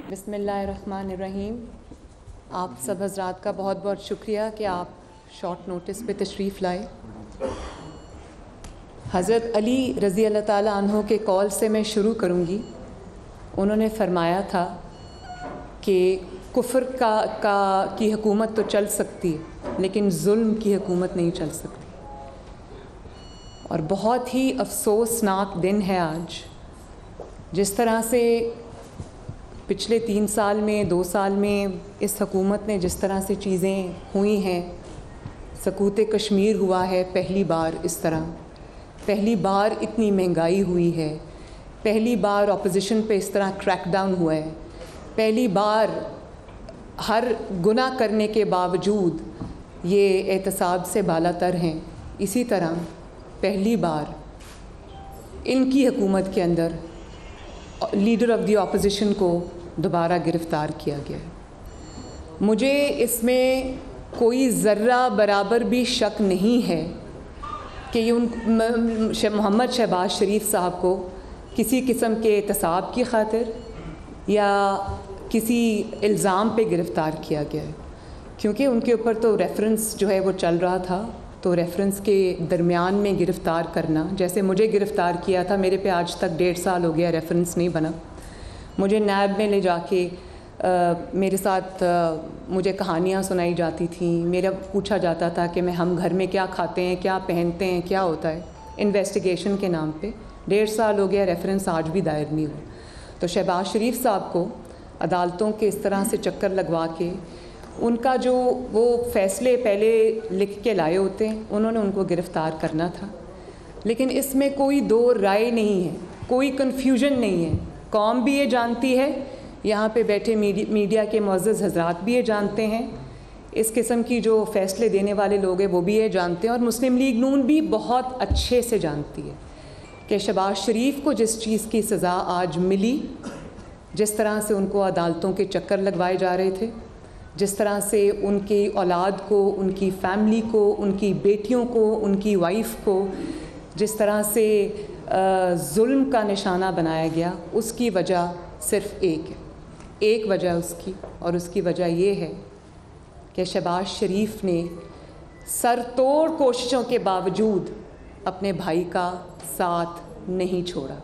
बिस्मिल्लाहिर्रहमानिर्रहीम। आप सब हज़रात का बहुत बहुत शुक्रिया कि आप शॉर्ट नोटिस पे तशरीफ़ लाए। हज़रत अली रज़ी अल्लाह ताला अन्हो के कौल से मैं शुरू करूँगी। उन्होंने फ़रमाया था कि कुफ़्र की हुकूमत तो चल सकती है लेकिन जुल्म की हुकूमत नहीं चल सकती। और बहुत ही अफसोसनाक दिन है आज। जिस तरह से पिछले 3 साल में 2 साल में इस हुकूमत ने जिस तरह से चीज़ें हुई हैं, सकूत कश्मीर हुआ है पहली बार इस तरह, पहली बार इतनी महंगाई हुई है, पहली बार अपोजिशन पे इस तरह क्रैकडाउन हुआ है, पहली बार हर गुनाह करने के बावजूद ये एहतसाब से बालातर हैं। इसी तरह पहली बार इनकी हुकूमत के अंदर लीडर ऑफ़ द अपोजिशन को दोबारा गिरफ़्तार किया गया है। मुझे इसमें कोई ज़र्रा बराबर भी शक नहीं है कि ये मोहम्मद शहबाज शरीफ साहब को किसी किस्म के एहतसाब की खातिर या किसी इल्ज़ाम पे गिरफ़्तार किया गया है, क्योंकि उनके ऊपर तो रेफरेंस जो है वो चल रहा था। तो रेफरेंस के दरमियान में गिरफ़्तार करना, जैसे मुझे गिरफ़्तार किया था, मेरे पे आज तक 1.5 साल हो गया रेफरेंस नहीं बना। मुझे नैब में ले जाके मेरे साथ मुझे कहानियाँ सुनाई जाती थी, मेरा पूछा जाता था कि हम घर में क्या खाते हैं, क्या पहनते हैं, क्या होता है, इन्वेस्टिगेशन के नाम पे 1.5 साल हो गया, रेफरेंस आज भी दायर नहीं हुआ। तो शहबाज शरीफ साहब को अदालतों के इस तरह से चक्कर लगवा के उनका जो वो फ़ैसले पहले लिख के लाए होते हैं, उन्होंने उनको गिरफ़्तार करना था। लेकिन इसमें कोई दो राय नहीं है, कोई कन्फ्यूजन नहीं है। कौम भी ये जानती है, यहाँ पे बैठे मीडिया के मुअज़्ज़ज़ हज़रात भी ये जानते हैं, इस किस्म की जो फ़ैसले देने वाले लोग हैं वो भी ये जानते हैं, और मुस्लिम लीग नून भी बहुत अच्छे से जानती है कि शहबाज शरीफ को जिस चीज़ की सज़ा आज मिली, जिस तरह से उनको अदालतों के चक्कर लगवाए जा रहे थे, जिस तरह से उनकी औलाद को, उनकी फ़ैमिली को, उनकी बेटियों को, उनकी वाइफ को जिस तरह से जुल्म का निशाना बनाया गया, उसकी वजह सिर्फ़ एक है, एक वजह उसकी, और उसकी वजह ये है कि शहबाज शरीफ ने सरतोड़ कोशिशों के बावजूद अपने भाई का साथ नहीं छोड़ा।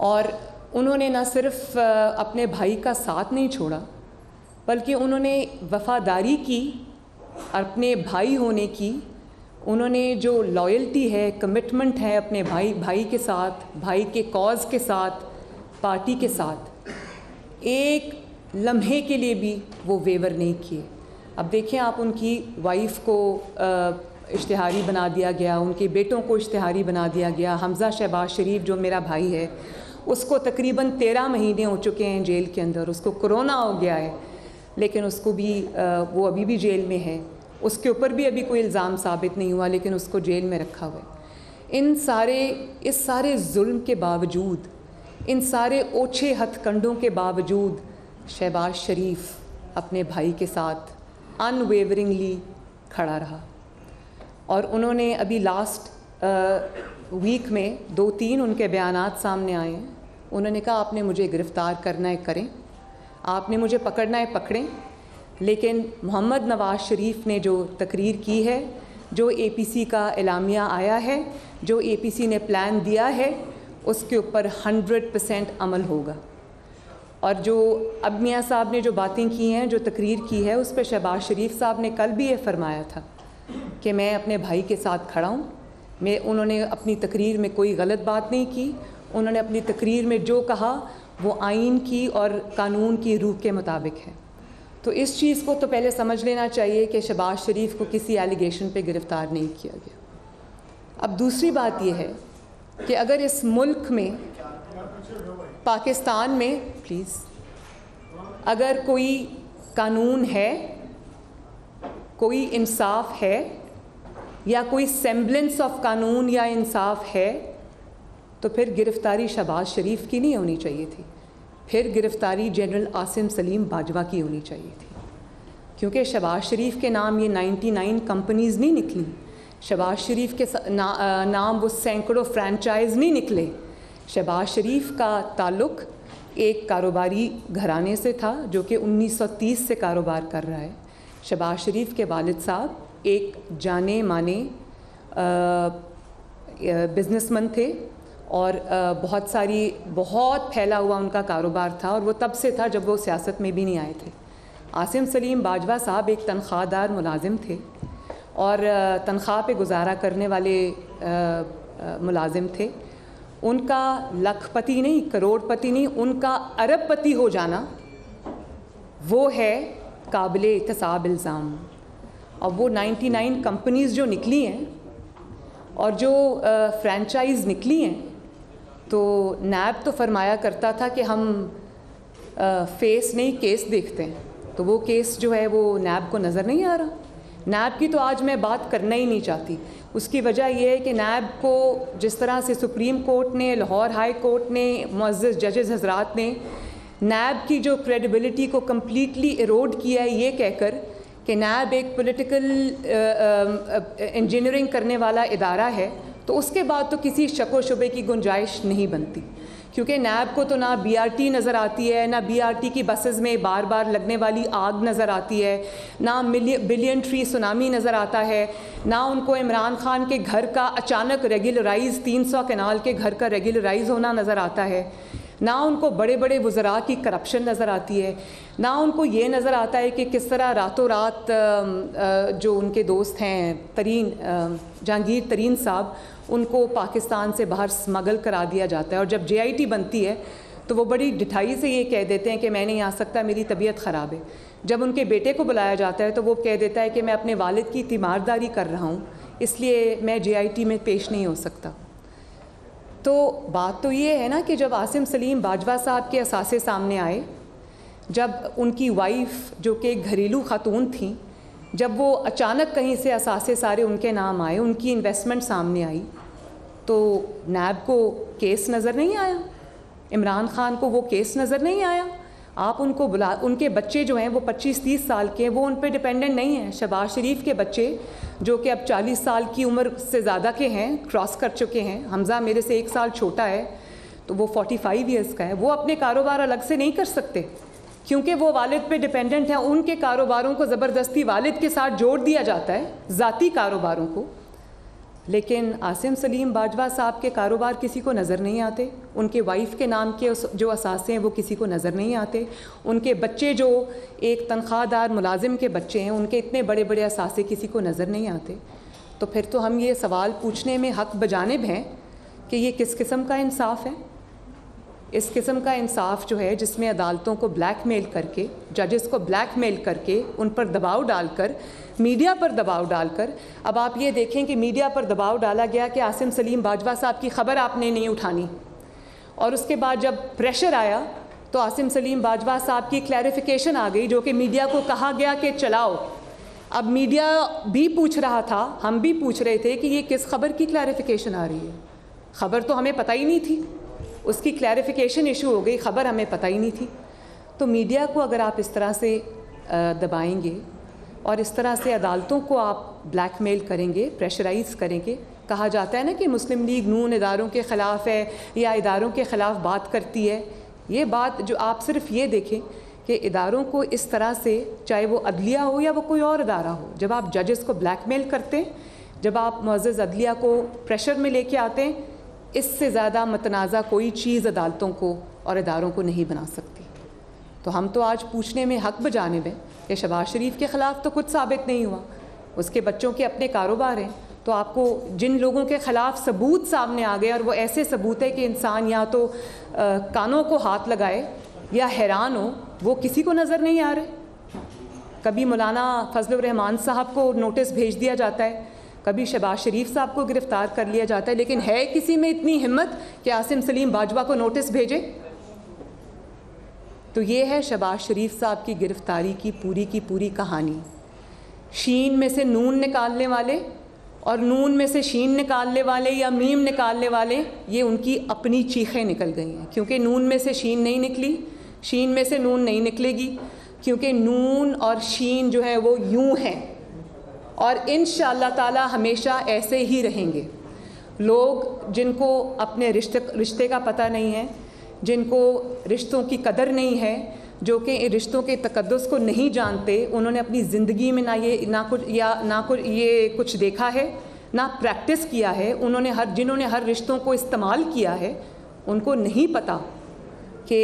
और उन्होंने न सिर्फ़ अपने भाई का साथ नहीं छोड़ा, बल्कि उन्होंने वफ़ादारी की, अपने भाई होने की। उन्होंने जो लॉयल्टी है, कमिटमेंट है अपने भाई के साथ, भाई के कॉज़ के साथ, पार्टी के साथ, एक लम्हे के लिए भी वो वेवर नहीं किए। अब देखें आप, उनकी वाइफ को इश्तिहारी बना दिया गया, उनके बेटों को इश्तिहारी बना दिया गया। हमज़ा शहबाज शरीफ जो मेरा भाई है, उसको तकरीबन 13 महीने हो चुके हैं जेल के अंदर, उसको कोरोना हो गया है, लेकिन उसको भी वो अभी भी जेल में है। उसके ऊपर भी अभी कोई इल्ज़ाम साबित नहीं हुआ, लेकिन उसको जेल में रखा हुआ है। इस सारे जुल्म के बावजूद, इन सारे ओछे हथकंडों के बावजूद शहबाज शरीफ अपने भाई के साथ अनवेवरिंगली खड़ा रहा। और उन्होंने अभी लास्ट वीक में 2-3 उनके बयानात सामने आए हैं। उन्होंने कहा आपने मुझे गिरफ़्तार करना है करें, आपने मुझे पकड़ना है पकड़ें, लेकिन मोहम्मद नवाज़ शरीफ ने जो तकरीर की है, जो APC का एलामिया आया है, जो APC ने प्लान दिया है, उसके ऊपर 100% अमल होगा। और जो अब मियाँ साहब ने जो बातें की हैं, जो तकरीर की है, उस पर शहबाज शरीफ साहब ने कल भी ये फरमाया था कि मैं अपने भाई के साथ खड़ा हूँ। उन्होंने अपनी तकरीर में कोई गलत बात नहीं की। उन्होंने अपनी तकरीर में जो कहा वो आइन की और कानून की रूह के मुताबिक है। तो इस चीज़ को तो पहले समझ लेना चाहिए कि शहबाज शरीफ को किसी एलिगेशन पे गिरफ़्तार नहीं किया गया। अब दूसरी बात यह है कि अगर इस मुल्क में, पाकिस्तान में, प्लीज़, अगर कोई कानून है, कोई इंसाफ है, या कोई सेम्बलेंस ऑफ कानून या इंसाफ है, तो फिर गिरफ़्तारी शहबाज शरीफ की नहीं होनी चाहिए थी, फिर गिरफ़्तारी जनरल आसिम सलीम बाजवा की होनी चाहिए थी। क्योंकि शहबाज शरीफ के नाम ये 99 कंपनीज़ नहीं निकली, शहबाज शरीफ के नाम वो सैकड़ों फ्रेंचाइज़ नहीं निकले। शहबाज शरीफ का ताल्लुक़ एक कारोबारी घराने से था जो कि 1930 से कारोबार कर रहा है। शहबाज शरीफ के वालिद साहब एक जाने माने बिजनेसमैन थे और बहुत फैला हुआ उनका कारोबार था, और वो तब से था जब वो सियासत में भी नहीं आए थे। आसिम सलीम बाजवा साहब एक तनख्वाहदार मुलाजिम थे और तनख्वाह पे गुजारा करने वाले मुलाजिम थे। उनका लखपति नहीं, करोड़पति नहीं, उनका अरबपति हो जाना वो है काबिले इत्तसाब इल्ज़ाम। अब वो 99 कंपनीज़ जो निकली हैं और जो फ्रेंचाइज़ निकली हैं, तो नैब तो फरमाया करता था कि हम फेस नहीं केस देखते हैं, तो वो केस जो है वो नैब को नज़र नहीं आ रहा। नैब की तो आज मैं बात करना ही नहीं चाहती। उसकी वजह यह है कि नैब को जिस तरह से सुप्रीम कोर्ट ने, लाहौर हाई कोर्ट ने, मुअज़्ज़ज़ जजेस हज़रात ने नैब की जो क्रेडिबिलिटी को कम्प्लीटली इरोड किया है, ये कहकर कि नैब एक पॉलिटिकल इंजीनियरिंग करने वाला इदारा है, तो उसके बाद तो किसी शक व शुबे की गुंजाइश नहीं बनती, क्योंकि नैब को तो ना BRT नज़र आती है, ना BRT की बसेस में बार बार लगने वाली आग नज़र आती है, ना बिलियन ट्री सुनामी नज़र आता है, ना उनको इमरान खान के घर का अचानक रेगुलराइज 300 कनाल के घर का रेगुलराइज होना नज़र आता है, ना उनको बड़े बड़े वज़रा की करप्शन नज़र आती है, ना उनको ये नज़र आता है कि किस तरह रातों रात जो उनके दोस्त हैं जहांगीर तरीन साहब, उनको पाकिस्तान से बाहर स्मगल करा दिया जाता है। और जब JIT बनती है तो वो बड़ी ढिठाई से ये कह देते हैं कि मैं नहीं आ सकता, मेरी तबीयत ख़राब है। जब उनके बेटे को बुलाया जाता है तो वो कह देता है कि मैं अपने वालिद की तीमारदारी कर रहा हूँ, इसलिए मैं JIT में पेश नहीं हो सकता। तो बात तो ये है ना कि जब आसिम सलीम बाजवा साहब के असासे सामने आए, जब उनकी वाइफ जो कि घरेलू खातून थी, जब वो अचानक कहीं से असासे सारे उनके नाम आए, उनकी इन्वेस्टमेंट सामने आई, तो नैब को केस नज़र नहीं आया, इमरान खान को वो केस नज़र नहीं आया। आप उनको उनके बच्चे जो हैं वो 25-30 साल के हैं, वो उन पे डिपेंडेंट नहीं हैं। शहबाज शरीफ के बच्चे जो कि अब 40 साल की उम्र से ज़्यादा के हैं, क्रॉस कर चुके हैं, हमज़ा मेरे से 1 साल छोटा है, तो वो 45 ईयर्स का है, वो अपने कारोबार अलग से नहीं कर सकते क्योंकि वो वालिद पे डिपेंडेंट हैं। उनके कारोबारों को ज़बरदस्ती वालिद के साथ जोड़ दिया जाता है, ज़ाती कारोबारों को। लेकिन आसिम सलीम बाजवा साहब के कारोबार किसी को नज़र नहीं आते, उनके वाइफ के नाम के जो असासे हैं वो किसी को नज़र नहीं आते, उनके बच्चे जो एक तनख्वाहदार मुलाजिम के बच्चे हैं उनके इतने बड़े बड़े असासे किसी को नज़र नहीं आते। तो फिर तो हम ये सवाल पूछने में हक़ बजानिब हैं कि ये किस किस्म का इंसाफ है। इस किस्म का इंसाफ जो है जिसमें अदालतों को ब्लैकमेल करके, जजेस को ब्लैकमेल करके, उन पर दबाव डालकर, मीडिया पर दबाव डालकर, अब आप ये देखें कि मीडिया पर दबाव डाला गया कि आसिम सलीम बाजवा साहब की ख़बर आपने नहीं उठानी, और उसके बाद जब प्रेशर आया तो आसिम सलीम बाजवा साहब की क्लैरिफिकेशन आ गई, जो कि मीडिया को कहा गया कि चलाओ। अब मीडिया भी पूछ रहा था, हम भी पूछ रहे थे कि ये किस खबर की क्लैरिफिकेशन आ रही है, ख़बर तो हमें पता ही नहीं थी, उसकी क्लैरिफिकेशन इशू हो गई, ख़बर हमें पता ही नहीं थी। तो मीडिया को अगर आप इस तरह से दबाएंगे और इस तरह से अदालतों को आप ब्लैकमेल करेंगे, प्रेशराइज़ करेंगे, कहा जाता है ना कि मुस्लिम लीग नून इदारों के ख़िलाफ़ है या इदारों के ख़िलाफ़ बात करती है। ये बात जो आप सिर्फ ये देखें कि इदारों को इस तरह से, चाहे वो अदलिया हो या वो कोई और इदारा हो, जब आप जजेस को ब्लैकमेल करते हैं, जब आप मुअज़्ज़ज़ अदलिया को प्रेशर में लेके आते हैं, इससे ज़्यादा मतनाज़ा कोई चीज़ अदालतों को और इदारों को नहीं बना सकती। तो हम तो आज पूछने में हक़ बजानिब हैं कि शहबाज शरीफ के ख़िलाफ़ तो कुछ साबित नहीं हुआ, उसके बच्चों के अपने कारोबार हैं। तो आपको जिन लोगों के ख़िलाफ़ सबूत सामने आ गए, और वो ऐसे सबूत है कि इंसान या तो कानों को हाथ लगाए या हैरान हो, वो किसी को नज़र नहीं आ रहे। कभी मौलाना फजलुर रहमान साहब को नोटिस भेज दिया जाता है, कभी शहबाज शरीफ साहब को गिरफ़्तार कर लिया जाता है, लेकिन है किसी में इतनी हिम्मत कि आसिम सलीम बाजवा को नोटिस भेजे? तो ये है शहबाज शरीफ साहब की गिरफ़्तारी की पूरी कहानी। शीन में से नून निकालने वाले और नून में से शीन निकालने वाले या मीम निकालने वाले, ये उनकी अपनी चीखें निकल गई हैं, क्योंकि नून में से शीन नहीं निकली, शीन में से नून नहीं निकलेगी, क्योंकि नून और शीन जो है वो यूं हैं और इंशाअल्लाह ताला हमेशा ऐसे ही रहेंगे। लोग जिनको अपने रिश्ते का पता नहीं है, जिनको रिश्तों की कदर नहीं है, जो कि रिश्तों के तकद्दुस को नहीं जानते, उन्होंने अपनी ज़िंदगी में ना कुछ ये कुछ देखा है, ना प्रैक्टिस किया है। जिन्होंने हर रिश्तों को इस्तेमाल किया है, उनको नहीं पता कि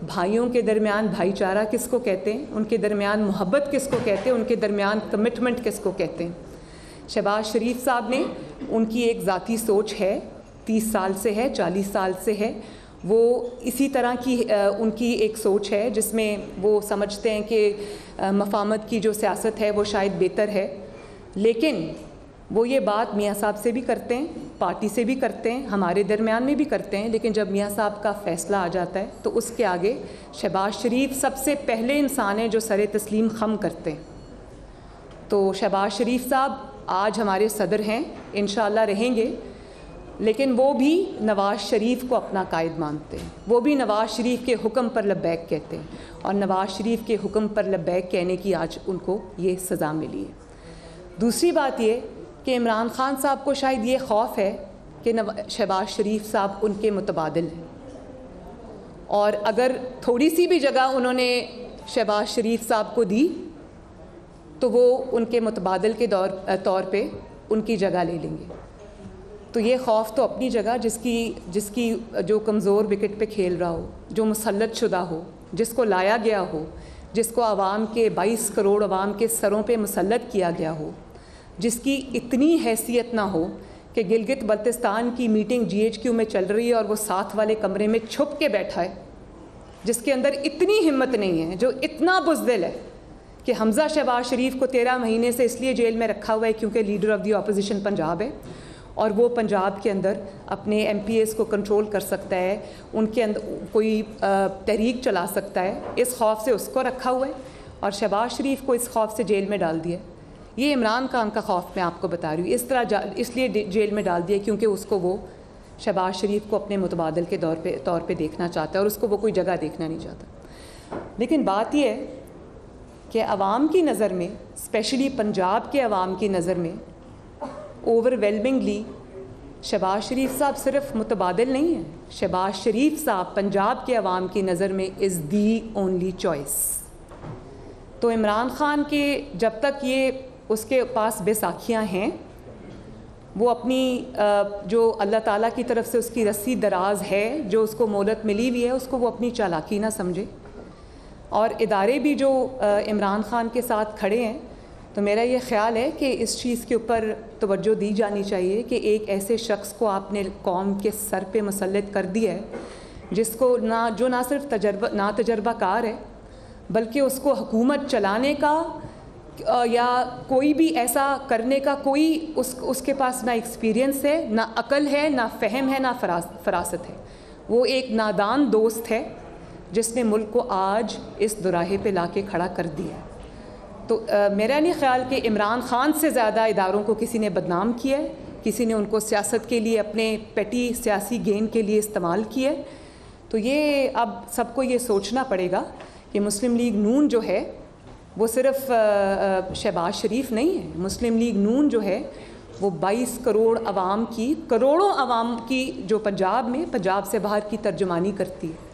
भाइयों के दरमियान भाईचारा किसको कहते हैं, उनके दरमियान मोहब्बत किसको कहते हैं, उनके दरमियान कमिटमेंट किसको कहते हैं। शहबाज शरीफ साहब ने, उनकी एक ज़ाती सोच है, 30 साल से है, 40 साल से है, वो इसी तरह की उनकी एक सोच है जिसमें वो समझते हैं कि मफामत की जो सियासत है वो शायद बेहतर है। लेकिन वो ये बात मियाँ साहब से भी करते हैं, पार्टी से भी करते हैं, हमारे दरमियान में भी करते हैं, लेकिन जब मियाँ साहब का फ़ैसला आ जाता है तो उसके आगे शहबाज शरीफ सबसे पहले इंसान हैं जो सरे तस्लीम खम करते हैं। तो शहबाज शरीफ साहब आज हमारे सदर हैं, इंशाअल्लाह रहेंगे, लेकिन वो भी नवाज़ शरीफ को अपना कायद मानते हैं। वो भी नवाज़ शरीफ के हुक्म पर लब्बैक कहते हैं, और नवाज़ शरीफ के हुक्म पर लब्बैक कहने की आज उनको ये सज़ा मिली है। दूसरी बात ये कि इमरान ख़ान साहब को शायद ये खौफ है कि शहबाज शरीफ साहब उनके मुतबादिल हैं, और अगर थोड़ी सी भी जगह उन्होंने शहबाज शरीफ साहब को दी तो वो उनके मुतबादिल के तौर पे उनकी जगह ले लेंगे। तो ये खौफ तो अपनी जगह, जिसकी जो कमज़ोर विकेट पे खेल रहा हो, जो मुसल्लत शुदा हो, जिसको लाया गया हो, जिसको आवाम के 22 करोड़ आवाम के सरों पे मुसल्लत किया गया हो, जिसकी इतनी हैसियत ना हो कि गिलगित बल्तिस्तान की मीटिंग GHQ में चल रही है और वो साथ वाले कमरे में छुप के बैठा है, जिसके अंदर इतनी हिम्मत नहीं है, जो इतना बुज़दिल है कि हमज़ा शहबाज शरीफ को 13 महीने से इसलिए जेल में रखा हुआ है क्योंकि leader of the opposition Punjab है, और वो पंजाब के अंदर अपने MPs को कंट्रोल कर सकता है, उनके अंदर कोई तहरीक चला सकता है। इस खौफ से उसको रखा हुआ है और शहबाज शरीफ को इस खौफ से जेल में डाल दिया। ये इमरान खान का खौफ मैं आपको बता रही हूँ, इस तरह इसलिए जेल में डाल दिया क्योंकि उसको वो शहबाज शरीफ को अपने मुतबादिल के तौर पे देखना चाहता है, और उसको वो कोई जगह देखना नहीं चाहता। लेकिन बात यह है कि अवाम की नज़र में, स्पेशली पंजाब के अवाम की नज़र में, ओवरवेलमिंगली शहबाज शरीफ साहब सिर्फ मुतबादिल नहीं है, शहबाज शरीफ साहब पंजाब के अवाम की नज़र में इज़ दी ओनली चॉइस। तो इमरान ख़ान के जब तक ये उसके पास बेसाखियाँ हैं, वो अपनी जो अल्लाह ताला की तरफ से उसकी रस्सी दराज है, जो उसको मोहलत मिली हुई है, उसको वो अपनी चालाकी ना समझे। और इदारे भी जो इमरान ख़ान के साथ खड़े हैं, तो मेरा ये ख़्याल है कि इस चीज़ के ऊपर तवज्जो दी जानी चाहिए कि एक ऐसे शख्स को आपने कौम के सर पे मुसल्लत कर दिया है, जिसको ना सिर्फ तजर्बाकार है, बल्कि उसको हुकूमत चलाने का या कोई भी ऐसा करने का कोई उसके पास ना एक्सपीरियंस है, ना अकल है, ना फ़हम है, ना फरासत है। वो एक नादान दोस्त है जिसने मुल्क को आज इस दुराहे पे लाके खड़ा कर दिया है। तो मेरा नहीं ख्याल कि इमरान ख़ान से ज़्यादा इदारों को किसी ने बदनाम किया है, किसी ने उनको सियासत के लिए, अपने पेटी सियासी गेन के लिए इस्तेमाल किया है। तो ये अब सबको ये सोचना पड़ेगा कि मुस्लिम लीग नून जो है वो सिर्फ शहबाज शरीफ नहीं है। मुस्लिम लीग नून जो है वो 22 करोड़ आवाम की, करोड़ों आवाम की जो पंजाब से बाहर की तर्जुमानी करती है।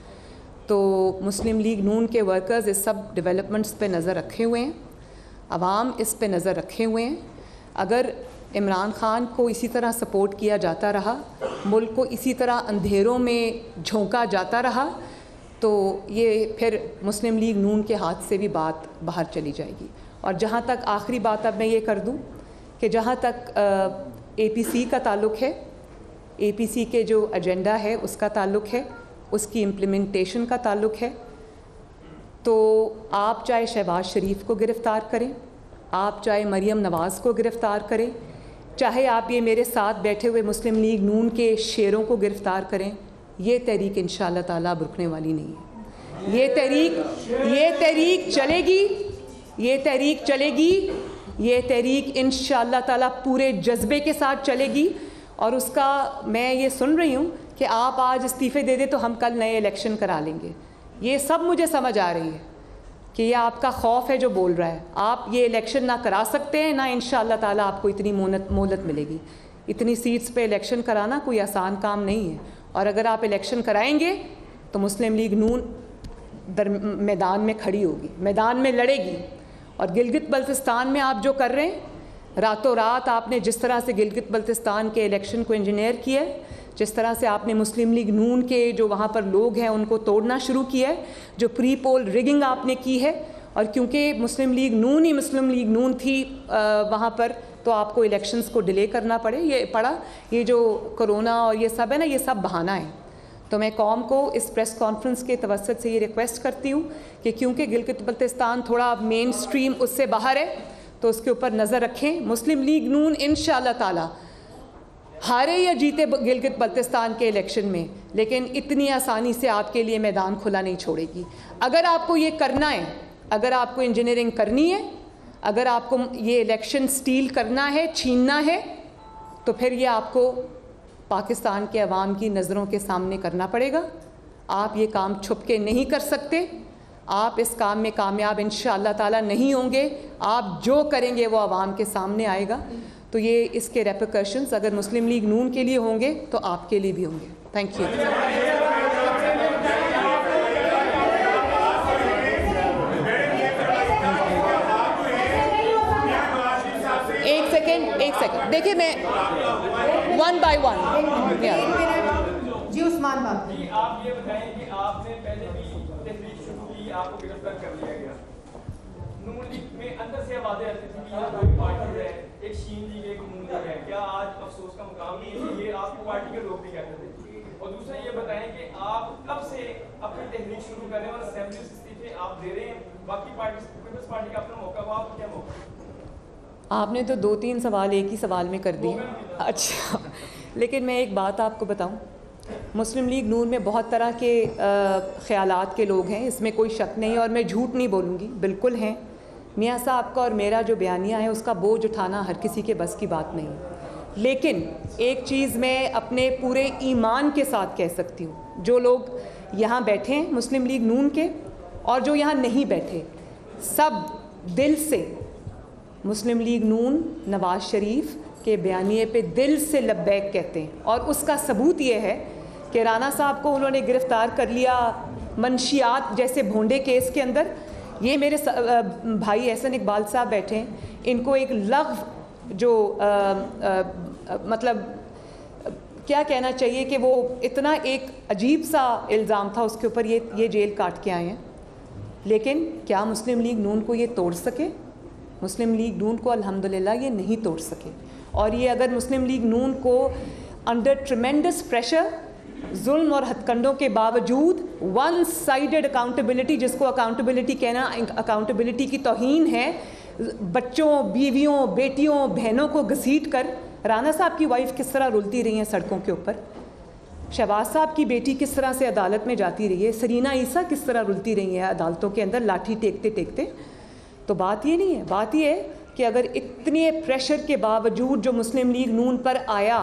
तो मुस्लिम लीग नून के वर्कर्स इस सब डेवलपमेंट्स पे नज़र रखे हुए हैं, आवाम इस पे नज़र रखे हुए हैं। अगर इमरान ख़ान को इसी तरह सपोर्ट किया जाता रहा, मुल्क को इसी तरह अंधेरों में झोंका जाता रहा, तो ये फिर मुस्लिम लीग नून के हाथ से भी बात बाहर चली जाएगी। और जहाँ तक आखिरी बात अब मैं ये कर दूँ कि जहाँ तक APC का ताल्लुक़ है, APC के जो एजेंडा है उसका ताल्लुक़ है, उसकी इम्प्लीमेंटेशन का ताल्लुक़ है, तो आप चाहे शहबाज शरीफ को गिरफ़्तार करें, आप चाहे मरियम नवाज़ को गिरफ़्तार करें, चाहे आप ये मेरे साथ बैठे हुए मुस्लिम लीग नून के शेरों को गिरफ़्तार करें, ये तहरीक इंशाअल्लाह ताला रुकने वाली नहीं है। ये तहरीक चलेगी, ये तहरीक इंशाअल्लाह ताला पूरे जज्बे के साथ चलेगी। और उसका मैं ये सुन रही हूँ कि आप आज इस्तीफ़े दे दें तो हम कल नए इलेक्शन करा लेंगे। ये सब मुझे समझ आ रही है कि ये आपका खौफ है जो बोल रहा है। आप ये इलेक्शन ना करा सकते हैं, ना इंशाअल्लाह ताला आपको इतनी मोहलत मिलेगी। इतनी सीट्स पे इलेक्शन कराना कोई आसान काम नहीं है, और अगर आप इलेक्शन कराएंगे तो मुस्लिम लीग नून मैदान में खड़ी होगी, मैदान में लड़ेगी। और गिलगित बल्तिस्तान में आप जो कर रहे हैं, रातों रात आपने जिस तरह से गिलगित बल्तिस्तान के इलेक्शन को इंजीनियर किया है, जिस तरह से आपने मुस्लिम लीग नून के जो वहाँ पर लोग हैं उनको तोड़ना शुरू किया है, जो प्री पोल रिगिंग आपने की है, और क्योंकि मुस्लिम लीग नून थी वहाँ पर, तो आपको इलेक्शंस को डिले करना पड़ा। ये जो कोरोना और ये सब है ना, ये सब बहाना है। तो मैं कौम को इस प्रेस कॉन्फ्रेंस के तवस्सुत से ये रिक्वेस्ट करती हूँ कि क्योंकि गिलगित बल्तिस्तान थोड़ा मेन स्ट्रीम उससे बाहर है, तो उसके ऊपर नज़र रखें। मुस्लिम लीग नून इंशाअल्लाह ताला हारे या जीते गिलगित बल्तिस्तान के इलेक्शन में, लेकिन इतनी आसानी से आपके लिए मैदान खुला नहीं छोड़ेगी। अगर आपको ये करना है, अगर आपको इंजीनियरिंग करनी है, अगर आपको ये इलेक्शन स्टील करना है, छीनना है, तो फिर ये आपको पाकिस्तान के अवाम की नज़रों के सामने करना पड़ेगा। आप ये काम छुप के नहीं कर सकते। आप इस काम में कामयाब इंशाअल्लाह ताला नहीं होंगे। आप जो करेंगे वो अवाम के सामने आएगा। तो ये इसके रेपरकशंस अगर मुस्लिम लीग नून के लिए होंगे तो आपके लिए भी होंगे। Thank you. एक सेकंड देखिए, मैं वन बाय वन। जी उस्मान बात जी, आप ये बताएं कि आपने पहले भी तहरीक शुरू की, आपको गिरफ्तार कर लिया गया। नून लीग में अंदर से आवाजें आती थी कि ये दो पार्टी है, एक शीन लीग एक नून लीग है। क्या आज अफसोस का मुकाम नहीं है? ये आपकी पार्टी के लोग भी कहते थे। और दूसरा ये बताएं कि आप कब से अपनी तहरीक शुरू कर रहे हैं और असेंबली से इस्तीफे आप दे रहे हैं? बाकी पीपल्स पार्टी का अपना मौका हुआ, आपको क्या मौका? आपने तो 2-3 सवाल एक ही सवाल में कर दिए। अच्छा, लेकिन मैं एक बात आपको बताऊं, मुस्लिम लीग नून में बहुत तरह के ख़यालात के लोग हैं, इसमें कोई शक नहीं, और मैं झूठ नहीं बोलूँगी, बिल्कुल हैं। मियाँ साहब का और मेरा जो बयानिया है उसका बोझ उठाना हर किसी के बस की बात नहीं। लेकिन एक चीज़ मैं अपने पूरे ईमान के साथ कह सकती हूँ, जो लोग यहाँ बैठे हैं मुस्लिम लीग नून के और जो यहाँ नहीं बैठे, सब दिल से मुस्लिम लीग नून नवाज़ शरीफ के बयानिए पे दिल से लब्बैक कहते हैं। और उसका सबूत ये है कि राना साहब को उन्होंने गिरफ़्तार कर लिया मंशियात जैसे भोंडे केस के अंदर। ये मेरे भाई एहसन इकबाल साहब बैठे हैं, इनको एक लग़्व जो मतलब क्या कहना चाहिए कि वो इतना एक अजीब सा इल्ज़ाम था उसके ऊपर, ये जेल काट के आए हैं। लेकिन क्या मुस्लिम लीग नून को ये तोड़ सके? मुस्लिम लीग नून को अल्हम्दुलिल्लाह ये नहीं तोड़ सके। और ये अगर मुस्लिम लीग नून को अंडर ट्रिमेंडस प्रेशर, जुल्म और हथकंडों के बावजूद वन साइडेड अकाउंटेबिलिटी, जिसको अकाउंटेबिलिटी कहना अकाउंटेबिलिटी की तौहीन है, बच्चों, बीवियों, बेटियों, बहनों को घसीट कर, राना साहब की वाइफ किस तरह रुलती रही हैं सड़कों के ऊपर, शहबाज साहब की बेटी किस तरह से अदालत में जाती रही है, सरीना ईसा किस तरह रुलती रही है अदालतों के अंदर लाठी टेकते टेकते। तो बात ये नहीं है, बात ये है कि अगर इतने प्रेशर के बावजूद जो मुस्लिम लीग नून पर आया,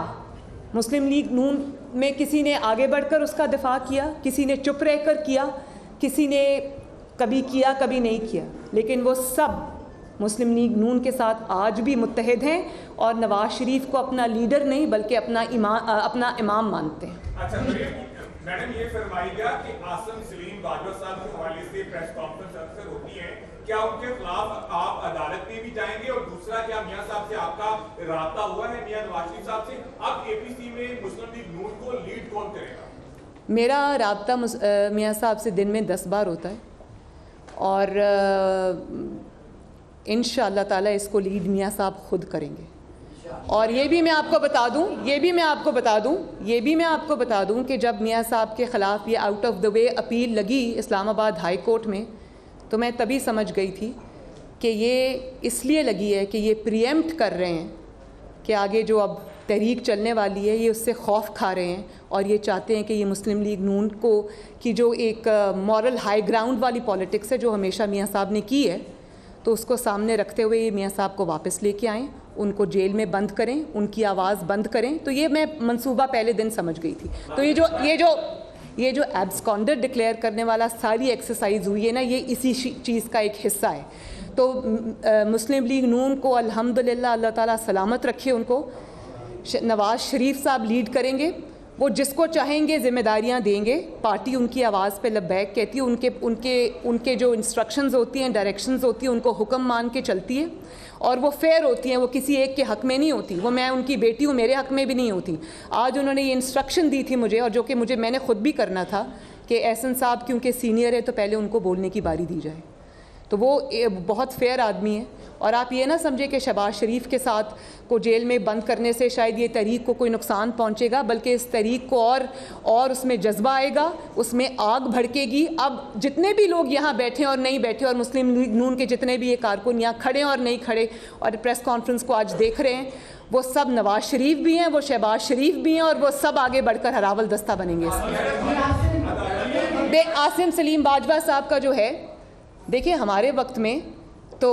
मुस्लिम लीग नून में किसी ने आगे बढ़कर उसका दिफा किया, किसी ने चुप रहकर किया, किसी ने कभी किया कभी नहीं किया, लेकिन वो सब मुस्लिम लीग नून के साथ आज भी मुत्तहिद हैं और नवाज शरीफ को अपना लीडर नहीं बल्कि अपना इमाम मानते हैं। अच्छा मैडम, ये फरमाइएगा कि आसिम सलीम बाजवा साहब के हवाले से प्रेस कॉन्फ्रेंस अक्सर होती है, क्या उनके खिलाफ आप अदालत में भी जाएंगे? और दूसरा, क्या मियां साहब से आपका राब्ता हुआ है, मियां नवाज शरीफ साहब से? अब एपीसी में मुस्लिम लीग नून को लीड कौन करेगा? मेरा राब्ता मियां साहब से दिन में 10 बार होता है और इंशाअल्लाह ताला इसको लीड मियां साहब खुद करेंगे। और ये भी मैं आपको बता दूं कि जब मियां साहब के ख़िलाफ़ ये out of the way appeal लगी इस्लामाबाद हाई कोर्ट में, तो मैं तभी समझ गई थी कि ये इसलिए लगी है कि ये प्रीएम्प्ट कर रहे हैं कि आगे जो अब तहरीक चलने वाली है ये उससे खौफ खा रहे हैं और ये चाहते हैं कि ये मुस्लिम लीग नून को की जो एक मॉरल हाई ग्राउंड वाली पॉलिटिक्स है जो हमेशा मियां साहब ने की है, तो उसको सामने रखते हुए ये मियां साहब को वापस लेके आएँ, उनको जेल में बंद करें, उनकी आवाज़ बंद करें। तो ये मैं मंसूबा पहले दिन समझ गई थी। तो ये जो एब्सकॉन्डर डिक्लेयर करने वाला सारी एक्सरसाइज हुई है ना, ये इसी चीज़ का एक हिस्सा है। तो मुस्लिम लीग नून को अल्हम्दुलिल्लाह अल्लाह ताला सलामत रखे, उनको नवाज़ शरीफ साहब लीड करेंगे वो जिसको चाहेंगे जिम्मेदारियां देंगे, पार्टी उनकी आवाज़ पे लब्बैक कहती है, उनके जो इंस्ट्रक्शंस होती हैं, डायरेक्शंस होती हैं, उनको हुक्म मान के चलती है और वो फेयर होती हैं, वो किसी एक के हक़ में नहीं होती। वो मैं उनकी बेटी हूँ, मेरे हक़ में भी नहीं होती। आज उन्होंने ये इंस्ट्रक्शन दी थी मुझे, और जो कि मैंने ख़ुद भी करना था कि एहसन साहब क्योंकि सीनियर है तो पहले उनको बोलने की बारी दी जाए। तो वो बहुत फेयर आदमी है। और आप ये ना समझे कि शहबाज शरीफ के साथ को जेल में बंद करने से शायद ये तहरीक को कोई नुकसान पहुंचेगा, बल्कि इस तहरीक को और उसमें जज्बा आएगा, उसमें आग भड़केगी। अब जितने भी लोग यहाँ बैठे और नहीं बैठे, और मुस्लिम लीग नून के जितने भी ये कारकुन यहाँ खड़े और नहीं खड़े और प्रेस कॉन्फ्रेंस को आज देख रहे हैं, वो सब नवाज शरीफ भी हैं, वो शहबाज शरीफ भी हैं, और वो सब आगे बढ़कर हरावल दस्ता बनेंगे। आसिम सलीम बाजवा साहब का जो है, देखिए हमारे वक्त में तो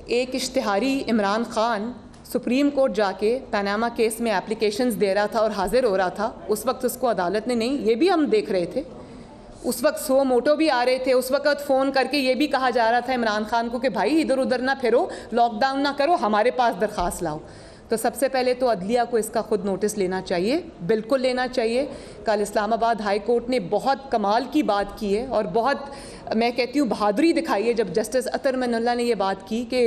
एक इश्तिहारी इमरान ख़ान सुप्रीम कोर्ट जाके पनामा केस में एप्लीकेशंस दे रहा था और हाजिर हो रहा था। उस वक्त उसको अदालत ने नहीं, ये भी हम देख रहे थे, उस वक्त सो मोटो भी आ रहे थे। उस वक्त फ़ोन करके ये भी कहा जा रहा था इमरान ख़ान को कि भाई इधर उधर ना फिरो, लॉकडाउन ना करो, हमारे पास दरख्वास्त लाओ। तो सबसे पहले तो अदलिया को इसका ख़ुद नोटिस लेना चाहिए, बिल्कुल लेना चाहिए। कल इस्लामाबाद हाई कोर्ट ने बहुत कमाल की बात की है और बहुत, मैं कहती हूँ, बहादुरी दिखाई है जब जस्टिस अतर मनल्ला ने ये बात की कि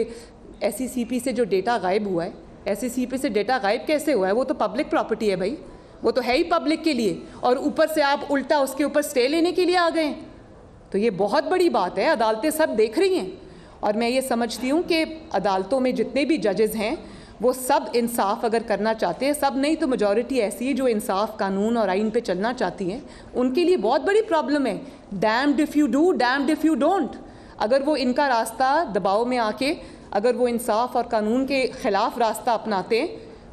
SECP से जो डेटा गायब हुआ है, SECP से डेटा गायब कैसे हुआ है? वो तो पब्लिक प्रॉपर्टी है भाई, वो तो है ही पब्लिक के लिए, और ऊपर से आप उल्टा उसके ऊपर स्टे लेने के लिए आ गए। तो ये बहुत बड़ी बात है, अदालतें सब देख रही हैं। और मैं ये समझती हूँ कि अदालतों में जितने भी जजेस हैं वो सब इंसाफ अगर करना चाहते हैं, सब नहीं तो मेजॉरिटी ऐसी है जो इंसाफ, कानून और आइन पे चलना चाहती हैं, उनके लिए बहुत बड़ी प्रॉब्लम है। Damned if you do, damned if you don't. अगर वो इनका रास्ता दबाव में आके अगर वो इंसाफ और कानून के ख़िलाफ़ रास्ता अपनाते हैं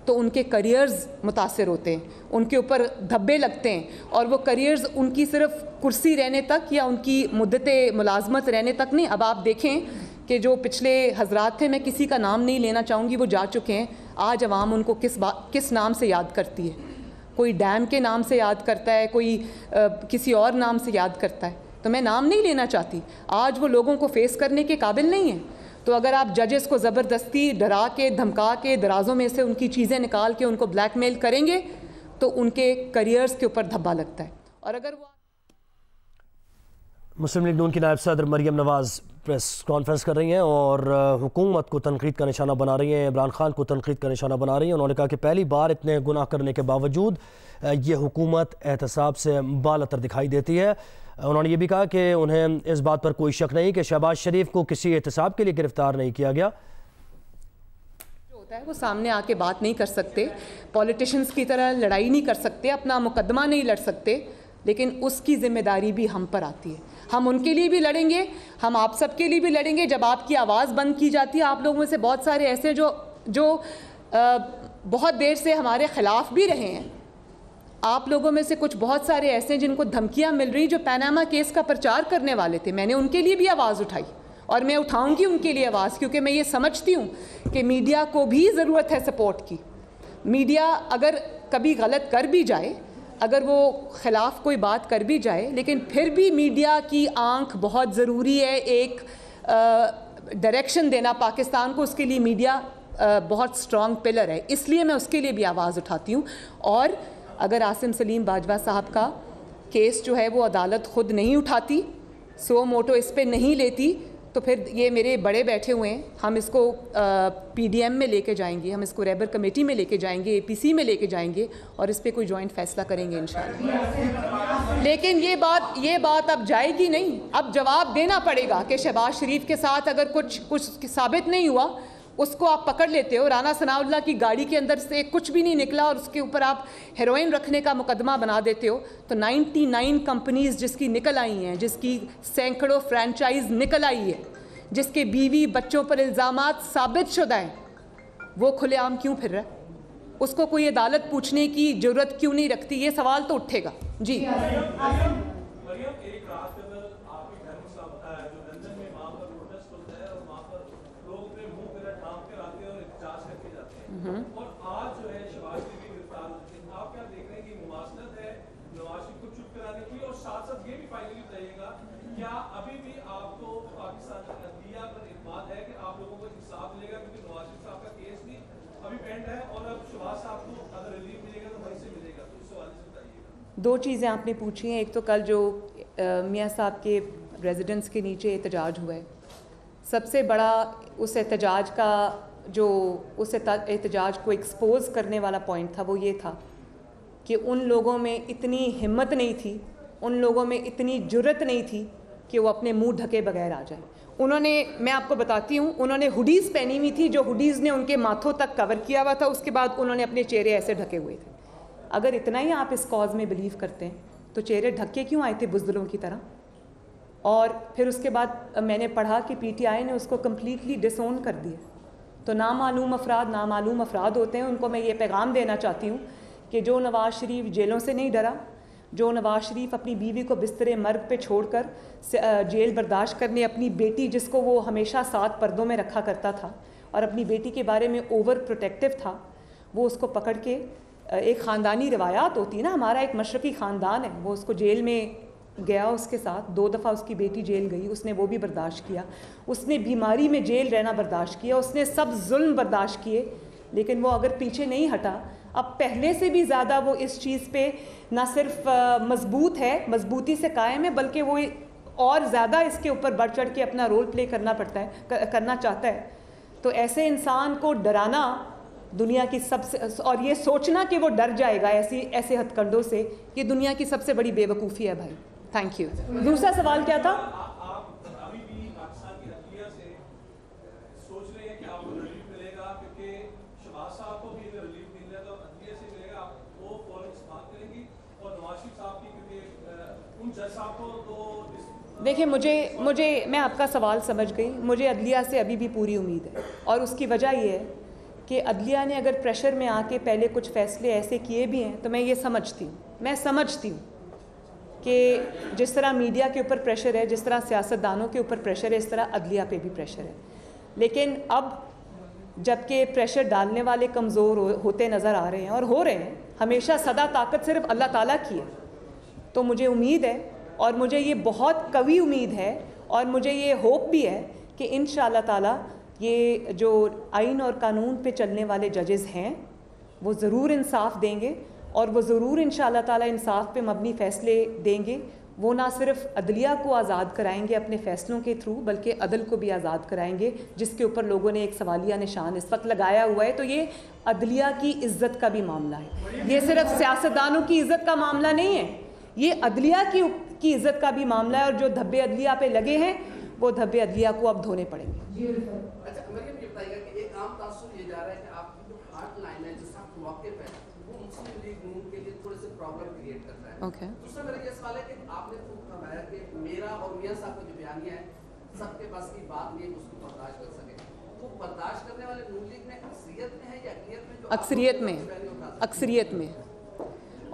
तो उनके करियर्स मुतासर होते हैं, उनके ऊपर धब्बे लगते हैं, और वो करियर्स उनकी सिर्फ कुर्सी रहने तक या उनकी मुद्दत मुलाजमत रहने तक नहीं। अब आप देखें कि जो पिछले हजरात थे, मैं किसी का नाम नहीं लेना चाहूँगी, वो जा चुके हैं, आज अवाम उनको किस नाम से याद करती है? कोई डैम के नाम से याद करता है, कोई किसी और नाम से याद करता है। तो मैं नाम नहीं लेना चाहती, आज वो लोगों को फेस करने के काबिल नहीं है। तो अगर आप जजेस को ज़बरदस्ती डरा के, धमका के, दराजों में से उनकी चीज़ें निकाल के उनको ब्लैकमेल करेंगे तो उनके करियर्स के ऊपर धब्बा लगता है। और अगर वो मुस्लिम लीग नून की नायब सदर मरियम नवाज़ प्रेस कॉन्फ्रेंस कर रही हैं और हुकूमत को तनकीद का निशाना बना रही हैं, इमरान खान को तनकीद का निशाना बना रही हैं। उन्होंने कहा कि पहली बार इतने गुनाह करने के बावजूद ये हुकूमत एहतसाब से बालतर दिखाई देती है। उन्होंने ये भी कहा कि उन्हें इस बात पर कोई शक नहीं कि शहबाज शरीफ को किसी एहतसाब के लिए गिरफ्तार नहीं किया गया। होता है वो सामने आके बात नहीं कर सकते, पॉलिटिशियंस की तरह लड़ाई नहीं कर सकते, अपना मुकदमा नहीं लड़ सकते, लेकिन उसकी जिम्मेदारी भी हम पर आती है। हम उनके लिए भी लड़ेंगे, हम आप सबके लिए भी लड़ेंगे। जब आपकी आवाज़ बंद की जाती है, आप लोगों में से बहुत सारे ऐसे जो बहुत देर से हमारे ख़िलाफ़ भी रहे हैं, आप लोगों में से कुछ बहुत सारे ऐसे हैं जिनको धमकियां मिल रही, जो पनामा केस का प्रचार करने वाले थे। मैंने उनके लिए भी आवाज़ उठाई और मैं उठाऊंगी उनके लिए आवाज़, क्योंकि मैं ये समझती हूँ कि मीडिया को भी ज़रूरत है सपोर्ट की। मीडिया अगर कभी गलत कर भी जाए, अगर वो ख़िलाफ़ कोई बात कर भी जाए, लेकिन फिर भी मीडिया की आंख बहुत ज़रूरी है। एक डायरेक्शन देना पाकिस्तान को, उसके लिए मीडिया बहुत स्ट्रॉन्ग पिलर है, इसलिए मैं उसके लिए भी आवाज़ उठाती हूँ। और अगर आसिम सलीम बाजवा साहब का केस जो है वो अदालत ख़ुद नहीं उठाती, सो मोटो इस पर नहीं लेती, तो फिर ये मेरे बड़े बैठे हुए हैं, हम इसको PDM में लेके जाएंगे, हम इसको रेबर कमेटी में लेके जाएंगे, APC में लेके जाएंगे और इस पर कोई जॉइंट फैसला करेंगे इंशाल्लाह। लेकिन ये बात अब जाएगी नहीं, अब जवाब देना पड़ेगा कि शहबाज शरीफ के साथ अगर कुछ साबित नहीं हुआ, उसको आप पकड़ लेते हो। राना सनाउल्लाह की गाड़ी के अंदर से कुछ भी नहीं निकला और उसके ऊपर आप हेरोइन रखने का मुकदमा बना देते हो। तो 99 कंपनीज़ जिसकी निकल आई हैं, जिसकी सैकड़ों फ्रेंचाइज निकल आई है, जिसके बीवी बच्चों पर इल्ज़ामात साबित शुदा हैं, वो खुलेआम क्यों फिर रहा है? उसको कोई अदालत पूछने की ज़रूरत क्यों नहीं रखती? ये सवाल तो उठेगा। जी और आज जो है शहबाज शरीफ की गिरफ्तार, आप क्या देख रहे हैं कि मुमासलत है नवाज शरीफ को चुप कराने की? और साथ साथ ये भी फाइनली बताइएगा, क्या अभी भी आपको पाकिस्तान का अदलिया पर इत्मीनान है कि आप लोगों को इंसाफ मिलेगा? क्योंकि नवाज शरीफ साहब का केस भी अभी पेंड है और अब शहबाज साहब को अगर रिलीफ मिलेगा तो वहीं से मिलेगा, तो इस सवाल से बताइएगा। दो चीज़ें आपने पूछी हैं। एक तो कल जो मियाँ साहब के रेजिडेंस के नीचे एहतजाज हुआ है, सबसे बड़ा उस एहतजाज का जो उस एहतजाज को एक्सपोज करने वाला पॉइंट था वो ये था कि उन लोगों में इतनी हिम्मत नहीं थी, उन लोगों में इतनी जुर्रत नहीं थी कि वो अपने मुंह ढके बगैर आ जाए। उन्होंने, मैं आपको बताती हूँ, उन्होंने हुडीज़ पहनी हुई थी जो हुडीज़ ने उनके माथों तक कवर किया हुआ था, उसके बाद उन्होंने अपने चेहरे ऐसे ढके हुए थे। अगर इतना ही आप इस कॉज में बिलीव करते हैं तो चेहरे ढक के क्यों आए थे बुज़दिलों की तरह? और फिर उसके बाद मैंने पढ़ा कि PTI ने उसको कम्प्लीटली डिसोन कर दिया। तो नामालूम अफराद होते हैं। उनको मैं ये पैगाम देना चाहती हूँ कि जो नवाज़ शरीफ जेलों से नहीं डरा, जो नवाज़ शरीफ अपनी बीवी को बिस्तरे मर्ग पे छोड़कर जेल बर्दाश्त करने अपनी बेटी, जिसको वो हमेशा साथ पर्दों में रखा करता था और अपनी बेटी के बारे में ओवर प्रोटेक्टिव था, वो उसको पकड़ के, एक ख़ानदानी रिवायात होती है ना, हमारा एक मशरक़ी ख़ानदान है, वो उसको जेल में गया, उसके साथ 2 दफ़ा उसकी बेटी जेल गई, उसने वो भी बर्दाश्त किया, उसने बीमारी में जेल रहना बर्दाश्त किया, उसने सब जुल्म बर्दाश्त किए, लेकिन वो अगर पीछे नहीं हटा, अब पहले से भी ज़्यादा वो इस चीज़ पे ना सिर्फ मजबूत है, मजबूती से कायम है, बल्कि वो और ज़्यादा इसके ऊपर बढ़ चढ़ के अपना रोल प्ले करना चाहता है। तो ऐसे इंसान को डराना दुनिया की सबसे, और ये सोचना कि वो डर जाएगा ऐसे हथकंडों से, ये दुनिया की सबसे बड़ी बेवकूफ़ी है भाई। Thank you. दूसरा सवाल क्या था? आप अभी भी पाकिस्तान की अदलिया से सोच रहे हैं कि आपको रिलीफ मिलेगा, क्योंकि शहबाज साहब को भी अगर रिलीफ मिल रहा है तो अदलिया से मिलेगा, आप वो फौरन इस्तेमाल करेंगी, और नवाज शरीफ साहब की, क्योंकि उन जज साहब को तो देखिए, मुझे मैं आपका सवाल समझ गई। मुझे अदलिया से अभी भी पूरी उम्मीद है, और उसकी वजह ये है कि अदलिया ने अगर प्रेशर में आके पहले कुछ फ़ैसले ऐसे किए भी हैं तो मैं ये समझती हूँ कि जिस तरह मीडिया के ऊपर प्रेशर है, जिस तरह सियासतदानों के ऊपर प्रेशर है, इस तरह अदलिया पे भी प्रेशर है। लेकिन अब जबकि प्रेशर डालने वाले कमज़ोर होते नज़र आ रहे हैं, और हो रहे हैं, हमेशा सदा ताकत सिर्फ अल्लाह ताला की है, तो मुझे उम्मीद है, और मुझे ये बहुत कवी उम्मीद है, और मुझे ये होप भी है कि इंशाअल्लाह ताला ये जो आइन और कानून पे चलने वाले जजेस हैं वो ज़रूर इंसाफ देंगे, और वो ज़रूर इंशाअल्लाह ताला इंसाफ पे मबनी फ़ैसले देंगे। वो ना सिर्फ अदलिया को आज़ाद कराएंगे अपने फ़ैसलों के थ्रू, बल्कि अदल को भी आज़ाद कराएंगे, जिसके ऊपर लोगों ने एक सवालिया निशान इस वक्त लगाया हुआ है। तो ये अदलिया की इज़्ज़त का भी मामला है, ये सिर्फ सियासतदानों की इज़्ज़त का मामला नहीं है, ये अदलिया की इज़्ज़त का भी मामला है। और जो धब्बे अदलिया पे लगे हैं वो धब्बे अदलिया को अब धोने पड़ेंगे। अच्छा, मरियम ये बताइएगा कि एक आम तासुर ये जा रहा है कि आपकी जो हार्ट लाइन है, जिस आप मौके पे वो मुस्लिम लीग नून के लिए थोड़े से प्रॉब्लम क्रिएट कर रहा है। ओके। दूसरा मेरा ये सवाल है कि आपने खुद फरमाया कि मेरा और मियां साहब का जो बयानिया है, सबके पास की बात नहीं है उसको बर्दाश्त कर सके। वो बर्दाश्त करने वाले नून लीग में अक्सरियत में है या अक़लियत में? अक्सरियत में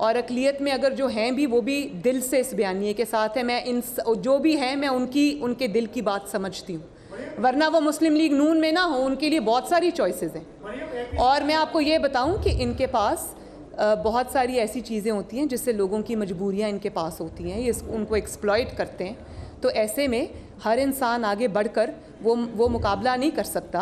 और अक़लियत में अगर जो हैं भी, वो भी दिल से इस बयानिए के साथ है। मैं इन जो भी हैं, मैं उनके दिल की बात समझती हूँ, वरना वो मुस्लिम लीग नून में ना हो, उनके लिए बहुत सारी चॉइसेस हैं। और मैं आपको ये बताऊं कि इनके पास बहुत सारी ऐसी चीज़ें होती हैं जिससे लोगों की मजबूरियां इनके पास होती हैं, ये उनको एक्सप्लॉइट करते हैं। तो ऐसे में हर इंसान आगे बढ़कर वो मुकाबला नहीं कर सकता।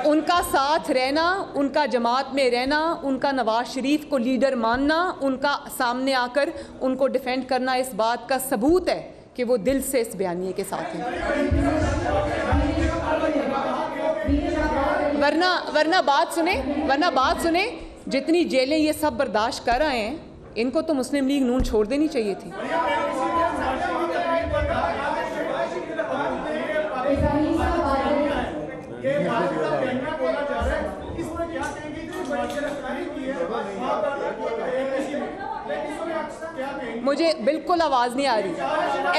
उनका साथ रहना, उनका जमात में रहना, उनका नवाज शरीफ को लीडर मानना, उनका सामने आकर उनको डिफेंड करना, इस बात का सबूत है कि वो दिल से इस बयानिए के साथ हैं। वरना बात सुने, जितनी जेलें ये सब बर्दाश्त कर रहे हैं, इनको तो मुस्लिम लीग नून छोड़ देनी चाहिए थी। मुझे बिल्कुल आवाज़ नहीं आ रही।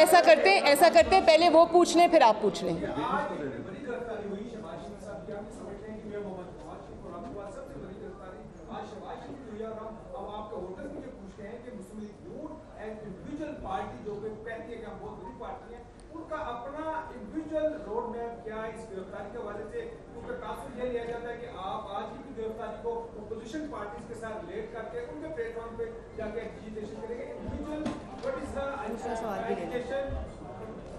ऐसा करते पहले वो पूछ लें फिर आप पूछ लें।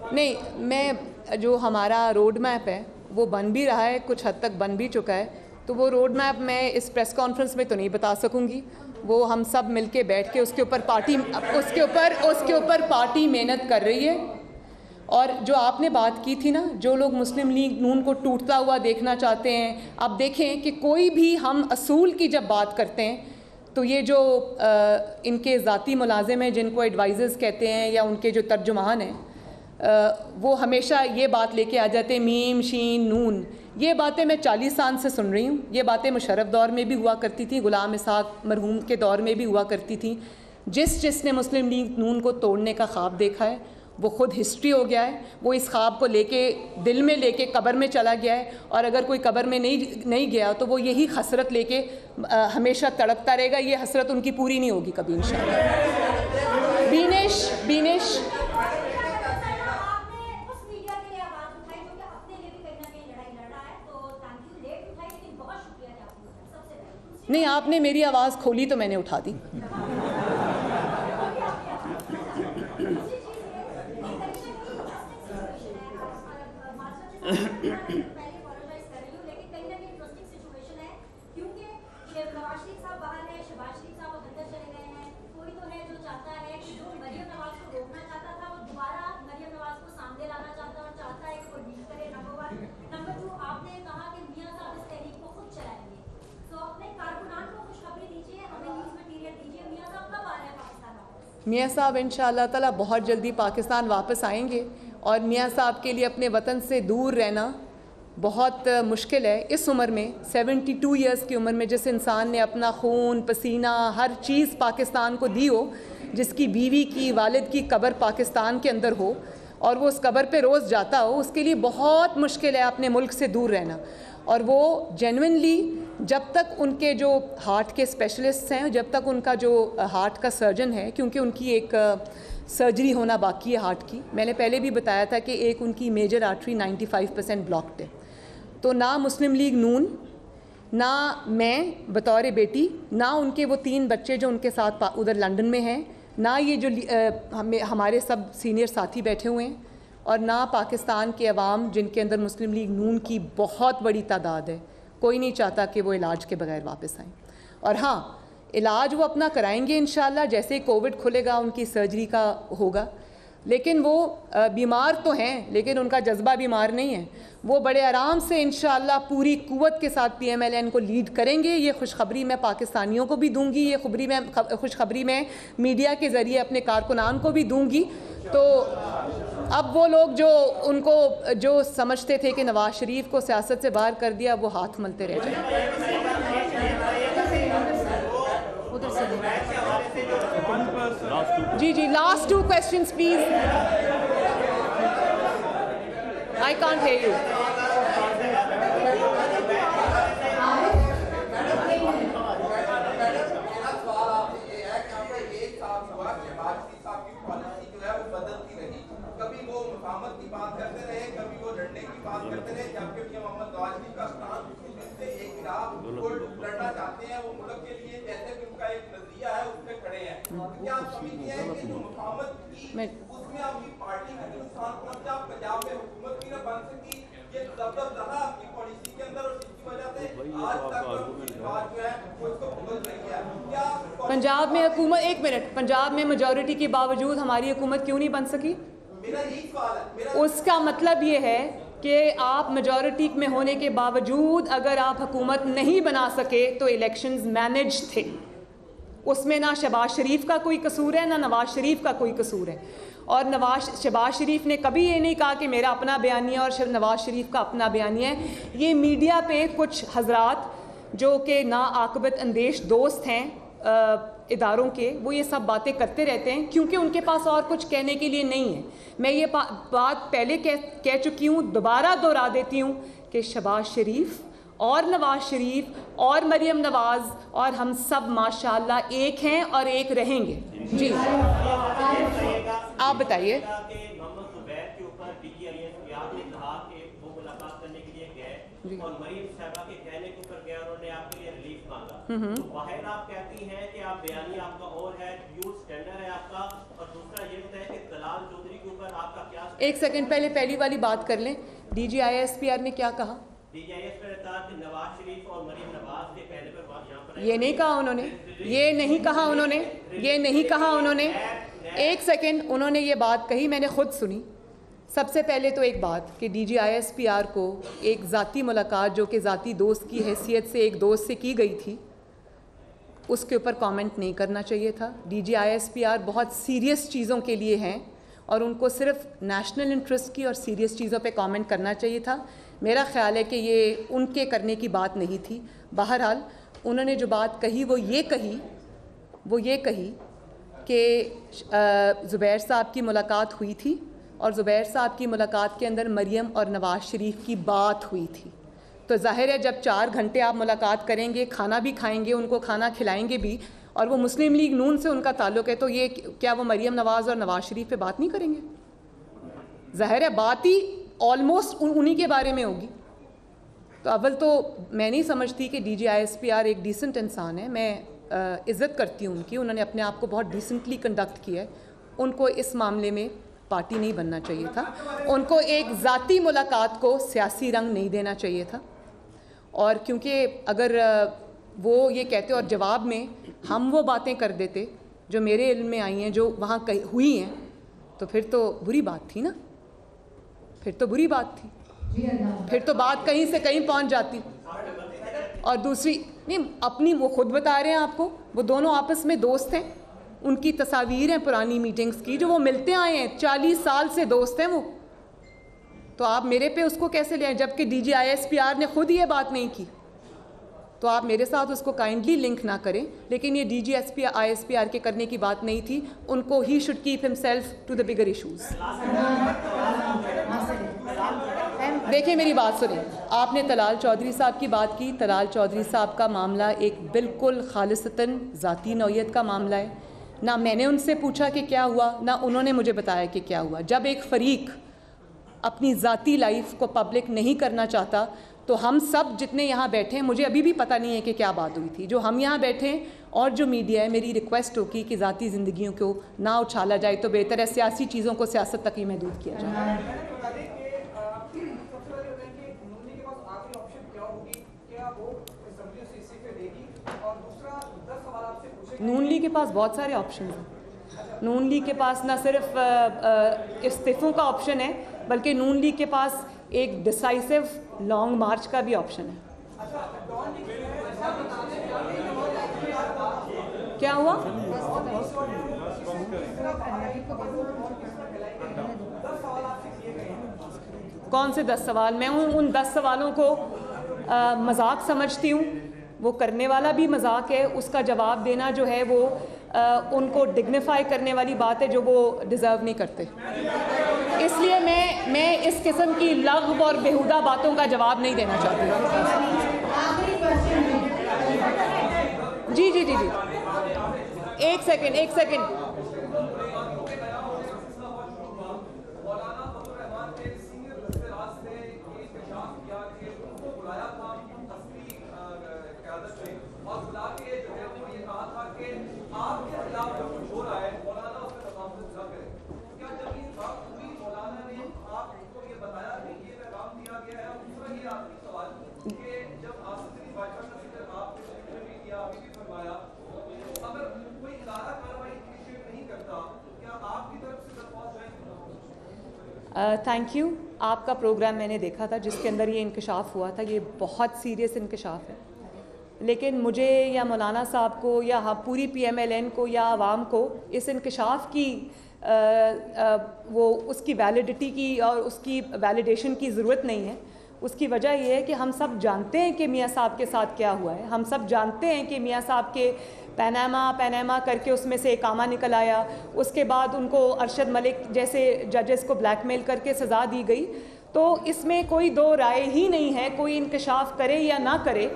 नहीं, मैं जो हमारा रोड मैप है वो बन भी रहा है, कुछ हद तक बन भी चुका है, तो वो रोड मैप मैं इस प्रेस कॉन्फ्रेंस में तो नहीं बता सकूंगी। वो हम सब मिलके बैठ के उसके ऊपर पार्टी मेहनत कर रही है। और जो आपने बात की थी ना, जो लोग मुस्लिम लीग नून को टूटता हुआ देखना चाहते हैं, आप देखें कि कोई भी हम असूल की जब बात करते हैं तो ये जो इनके ज़ाती मुलाजिम हैं जिनको एडवाइज़र्स कहते हैं या उनके जो तर्जुमान हैं, वो हमेशा ये बात लेके आ जाते हैं मीम शीन नून। ये बातें मैं 40 साल से सुन रही हूँ। ये बातें मुशर्रफ दौर में भी हुआ करती थी, गुलाम इसहाक मरहूम के दौर में भी हुआ करती थी। जिसने मुस्लिम लीग नून को तोड़ने का ख्वाब देखा है वो ख़ुद हिस्ट्री हो गया है। वो इस ख्वाब को लेके दिल में लेके कब्र में चला गया है, और अगर कोई कब्र में नहीं गया तो वो यही हसरत लेके हमेशा तड़पता रहेगा। ये हसरत उनकी पूरी नहीं होगी कभी इंशाअल्लाह। बीनेश नहीं, आपने मेरी आवाज़ खोली तो मैंने उठा दी। मियाँ साहब इंशाअल्लाह ताला बहुत जल्दी पाकिस्तान वापस आएंगे, और मियाँ साहब के लिए अपने वतन से दूर रहना बहुत मुश्किल है इस उम्र में। 72 इयर्स की उम्र में जिस इंसान ने अपना खून पसीना हर चीज़ पाकिस्तान को दी हो, जिसकी बीवी की वालिद की कब्र पाकिस्तान के अंदर हो और वो उस कब्र पे रोज़ जाता हो, उसके लिए बहुत मुश्किल है अपने मुल्क से दूर रहना। और वो जेन्युइनली जब तक उनके जो हार्ट के स्पेशलिस्ट हैं, जब तक उनका जो हार्ट का सर्जन है, क्योंकि उनकी एक सर्जरी होना बाकी है हार्ट की। मैंने पहले भी बताया था कि एक उनकी मेजर आर्टरी 95% ब्लॉक्ड है। तो ना मुस्लिम लीग नून, ना मैं बतौर बेटी, ना उनके वो 3 बच्चे जो उनके साथ उधर लंदन में हैं, ना ये जो हमारे सब सीनियर साथी बैठे हुए हैं, और ना पाकिस्तान के अवाम जिनके अंदर मुस्लिम लीग नून की बहुत बड़ी तादाद है, कोई नहीं चाहता कि वो इलाज के बगैर वापस आएँ। और हाँ, इलाज वो अपना कराएंगे इंशाल्लाह, जैसे ही कोविड खुलेगा उनकी सर्जरी का होगा। लेकिन वो बीमार तो हैं, लेकिन उनका जज्बा बीमार नहीं है। वो बड़े आराम से इंशाल्लाह पूरी कुव्वत के साथ PMLN को लीड करेंगे। ये खुशखबरी मैं पाकिस्तानियों को भी दूंगी, ये खुशखबरी मैं मीडिया के ज़रिए अपने कारकुनान को भी दूंगी। तो अब वो लोग जो समझते थे कि नवाज शरीफ को सियासत से बाहर कर दिया, वो हाथ मलते रह जाए। जी, last 2 questions please. I can't hear you. लड़ना चाहते हैं, वो मुल्क के लिए जैसे कि उनका एक नजरिया है उस पे खड़े हैं। क्या आप समझती हैं कि जो मुकामत की उसमें आपकी पार्टी का नुकसान पहुंचा, आप पंजाब में हुकूमत भी न बन सकी, ये जबरदस्त रहा आपकी पॉलिसी के अंदर, और जिसकी वजह से आज तक बात जो है वो इसको भुगत रही है। क्या पंजाब में हुकूमत, एक मिनट, पंजाब में मेजॉरिटी के बावजूद हमारी हुकूमत क्यों नहीं बन सकी? मेरा यही सवाल है। उसका मतलब ये है कि आप मेजॉरिटी में होने के बावजूद अगर आप हुकूमत नहीं बना सके तो इलेक्शंस मैनेज थे। उसमें ना शहबाज शरीफ का कोई कसूर है, ना नवाज शरीफ का कोई कसूर है। और शहबाज शरीफ ने कभी ये नहीं कहा कि मेरा अपना बयानिया और नवाज शरीफ का अपना बयानिया है। ये मीडिया पे कुछ हजरात जो कि ना आकबत अंदेश दोस्त हैं इदारों के, वो ये सब बातें करते रहते हैं क्योंकि उनके पास और कुछ कहने के लिए नहीं है। मैं ये बात पहले कह चुकी हूँ, दोबारा दोहरा देती हूँ कि शहबाज शरीफ और नवाज शरीफ और मरियम नवाज और हम सब माशाल्लाह एक हैं और एक रहेंगे। जी आप बताइए। और मरीम साहबा के कहने के ऊपर गया, उन्होंने आपके लिए रिलीफ मांगा। तो बाहर आप कहती हैं कि आप बयानी आपका और है, यूज स्टैंडर्ड है आपका, और दूसरा ये होता है कि तलाल चौधरी के ऊपर आपका क्या। एक सेकंड पहले पहली वाली बात कर लें। DGISPR ने क्या कहा? DGISPR ने कहा कि नवाज शरीफ और मरीम नवाज के कहने पर यहाँ पर ये नहीं कहा उन्होंने, ये नहीं कहा उन्होंने, ये नहीं कहा उन्होंने। एक सेकेंड, उन्होंने ये बात कही, मैंने खुद सुनी। सबसे पहले तो एक बात कि DGISPR को एक ज़ाती मुलाकात जो कि ज़ाती दोस्त की हैसियत से एक दोस्त से की गई थी, उसके ऊपर कमेंट नहीं करना चाहिए था। DGISPR बहुत सीरियस चीज़ों के लिए हैं और उनको सिर्फ नेशनल इंटरेस्ट की और सीरियस चीज़ों पे कमेंट करना चाहिए था। मेरा ख़्याल है कि ये उनके करने की बात नहीं थी। बहरहाल उन्होंने जो बात कही वो ये कही कि ज़ुबैर साहब की मुलाकात हुई थी और ज़ुबैर साहब की मुलाकात के अंदर मरियम और नवाज़ शरीफ की बात हुई थी। तो ज़ाहिर है जब 4 घंटे आप मुलाकात करेंगे, खाना भी खाएंगे, उनको खाना खिलाएंगे भी, और वो मुस्लिम लीग नून से उनका ताल्लुक़ है, तो ये क्या वो मरियम नवाज़ और नवाज़ शरीफ पे बात नहीं करेंगे? ज़ाहिर है बात ही ऑलमोस्ट उन्हीं के बारे में होगी। तो अव्वल तो मैं नहीं समझती कि DGISPR एक डिसेंट इंसान है। मैं इज़्ज़त करती हूँ उनकी, उन्होंने अपने आप को बहुत डिसेंटली कंडक्ट किया है। उनको इस मामले में पार्टी नहीं बनना चाहिए था, उनको एक ज़ाती मुलाकात को सियासी रंग नहीं देना चाहिए था। और क्योंकि अगर वो ये कहते और जवाब में हम वो बातें कर देते जो मेरे इल्म में आई हैं, जो वहाँ हुई हैं, तो फिर तो बुरी बात थी ना, फिर तो बुरी बात थी, फिर तो बात कहीं से कहीं पहुँच जाती। और दूसरी नहीं, अपनी वो खुद बता रहे हैं आपको, वो दोनों आपस में दोस्त हैं, उनकी तस्वीर हैं पुरानी मीटिंग्स की जो वो मिलते आए हैं, 40 साल से दोस्त हैं वो। तो आप मेरे पे उसको कैसे ले आए, जबकि DGISPR ने खुद ये बात नहीं की। तो आप मेरे साथ उसको काइंडली लिंक ना करें। लेकिन ये DGISPR के करने की बात नहीं थी, उनको ही should keep himself to the bigger issues. देखिए मेरी बात सुनिए, आपने तलाल चौधरी साहब की बात की। तलाल चौधरी साहब का मामला एक बिल्कुल खालिसतन ज़ाती नौयत का मामला है। ना मैंने उनसे पूछा कि क्या हुआ, ना उन्होंने मुझे बताया कि क्या हुआ। जब एक फ़रीक अपनी ज़ाती लाइफ को पब्लिक नहीं करना चाहता, तो हम सब जितने यहाँ बैठे हैं, मुझे अभी भी पता नहीं है कि क्या बात हुई थी। जो हम यहाँ बैठे हैं और जो मीडिया है, मेरी रिक्वेस्ट होगी कि ज़ाती ज़िंदगियों को ना उछाला जाए तो बेहतर है, सियासी चीज़ों को सियासत तक ही महदूद किया जाए। नून लीग के पास बहुत सारे ऑप्शन हैं। नून लीग के पास ना सिर्फ इस्तीफ़ों का ऑप्शन है, बल्कि नून लीग के पास एक डिसाइसिव लॉन्ग मार्च का भी ऑप्शन है। क्या हुआ? कौन से 10 सवाल? मैं उन 10 सवालों को मजाक समझती हूँ। वो करने वाला भी मजाक है, उसका जवाब देना जो है वो उनको डिग्निफाई करने वाली बात है जो वो डिज़र्व नहीं करते। इसलिए मैं इस किस्म की लग़्व और बेहुदा बातों का जवाब नहीं देना चाहती। जी जी जी जी, एक सेकेंड। Thank you. आपका प्रोग्राम मैंने देखा था जिसके अंदर ये इंकशाफ हुआ था, ये बहुत सीरियस इंकशाफ है। लेकिन मुझे या मौलाना साहब को या पूरी PMLN को या आवाम को इस इंकशाफ की वो उसकी वैलिडिटी की और उसकी वैलिडेशन की ज़रूरत नहीं है। उसकी वजह यह है कि हम सब जानते हैं कि मियाँ साहब के साथ क्या हुआ है। हम सब जानते हैं कि मियाँ साहब के पैनामा करके उसमें से एकामा निकल आया। उसके बाद उनको अरशद मलिक जैसे जजेस को ब्लैकमेल करके सज़ा दी गई। तो इसमें कोई दो राय ही नहीं है, कोई इंकशाफ करे या ना करे,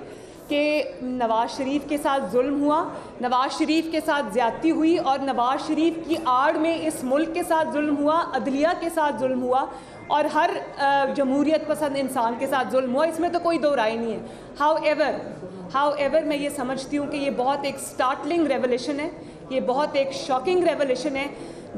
कि नवाज़ शरीफ के साथ जुल्म हुआ, नवाज़ शरीफ के साथ ज़्यादती हुई और नवाज़ शरीफ की आड़ में इस मुल्क के साथ जुल्म हुआ, अदलिया के साथ जुल्म हुआ और हर जमहूरियत पसंद इंसान के साथ जुल्म हुआ। इसमें तो कोई दो राय नहीं है। हाउएवर मैं ये समझती हूँ कि ये बहुत एक स्टार्टलिंग रेवोल्यूशन है, ये बहुत एक शॉकिंग रेवोल्यूशन है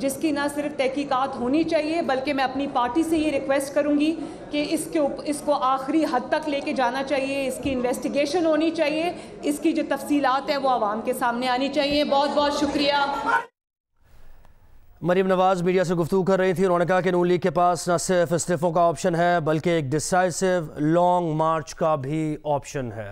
जिसकी ना सिर्फ तहकीकात होनी चाहिए बल्कि मैं अपनी पार्टी से ये रिक्वेस्ट करूँगी कि इसको आखिरी हद तक लेके जाना चाहिए, इसकी इन्वेस्टिगेशन होनी चाहिए, इसकी जो तफसीलात है वो आवाम के सामने आनी चाहिए। बहुत बहुत शुक्रिया। मरीम नवाज़ मीडिया से गुफ्तगू कर रही थी। उन्होंने कहा कि नून लीग के पास न सिर्फ इस्तीफ़ों का ऑप्शन है बल्कि एक डिसाइसिव लॉन्ग मार्च का भी ऑप्शन है।